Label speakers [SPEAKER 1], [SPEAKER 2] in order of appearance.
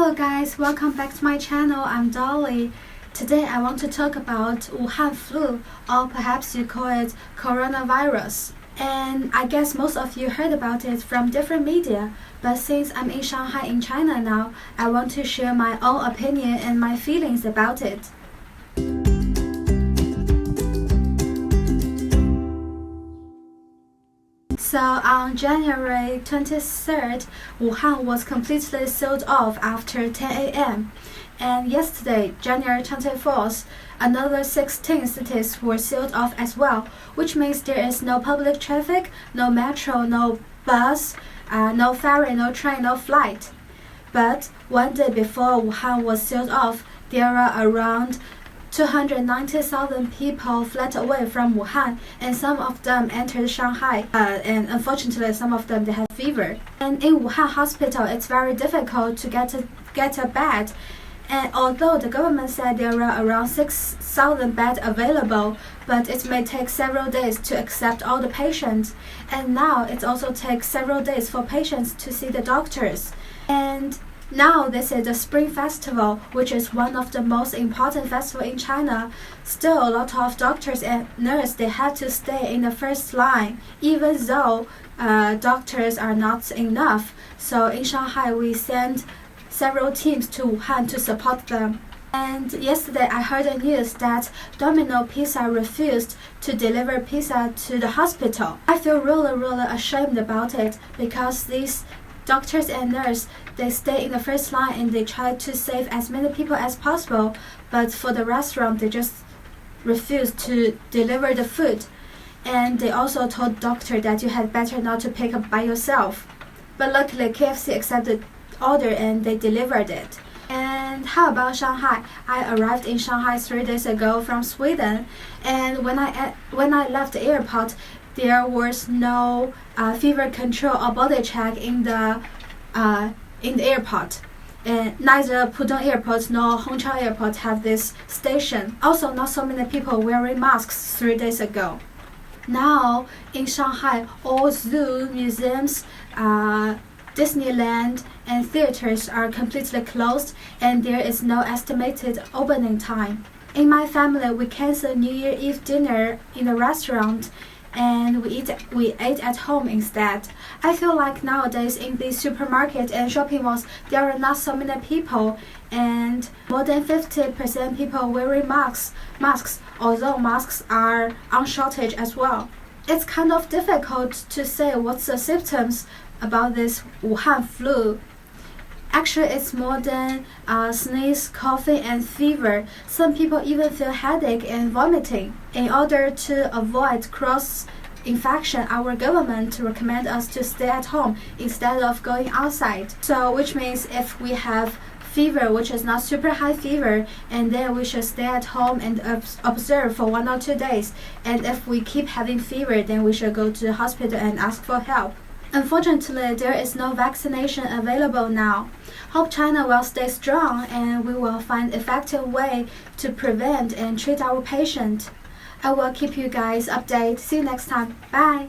[SPEAKER 1] Hello guys, welcome back to my channel. I'm Dolly. Today I want to talk about Wuhan flu, or perhaps you call it coronavirus. And I guess most of you heard about it from different media, but since I'm in Shanghai in China now, I want to share my own opinion and my feelings about it. So on January 23rd, Wuhan was completely sealed off after 10 a.m. And yesterday, January 24th, another 16 cities were sealed off as well, which means there is no public traffic, no metro, no bus, no ferry, no train, no flight. But one day before Wuhan was sealed off, there are around 290,000 people fled away from Wuhan, and some of them entered Shanghai, and unfortunately some of them they have fever. And in Wuhan hospital, it's very difficult to get a bed. And although the government said there are around 6,000 beds available, but it may take several days to accept all the patients. And now it also takes several days for patients to see the doctors. And now this is the Spring Festival, which is one of the most important festivals in China. Still, a lot of doctors and nurses they have to stay in the first line, even though doctors are not enough. So in Shanghai, we send several teams to Wuhan to support them. And yesterday, I heard the news that Domino's Pizza refused to deliver pizza to the hospital. I feel really ashamed about it because these doctors and nurses, they stay in the first line and they try to save as many people as possible. But for the restaurant, they just refuse to deliver the food. And they also told the doctor that you had better not to pick up by yourself. But luckily, KFC accepted the order and they delivered it. And how about Shanghai? I arrived in Shanghai 3 days ago from Sweden, and when I left the airport, there was no fever control or body check in the airport. And neither Pudong Airport nor Hangzhou Airport have this station. Also, not so many people wearing masks 3 days ago. Now in Shanghai, all zoo, museums, Disneyland and theaters are completely closed, and there is no estimated opening time. In my family, we canceled New Year Eve dinner in a restaurant, and we ate at home instead. I feel like nowadays in the supermarket and shopping malls, there are not so many people, and more than 50% people wearing masks, although masks are on shortage as well. It's kind of difficult to say what's the symptoms about this Wuhan flu. Actually, it's more than sneeze, coughing, and fever. Some people even feel headache and vomiting. In order to avoid cross-infection, our government recommends us to stay at home instead of going outside. So, which means if we have fever, which is not super high fever, and then we should stay at home and observe for 1 or 2 days. And if we keep having fever, then we should go to the hospital and ask for help. Unfortunately, there is no vaccination available now. Hope China will stay strong and we will find effective way to prevent and treat our patients. I will keep you guys updated. See you next time. Bye.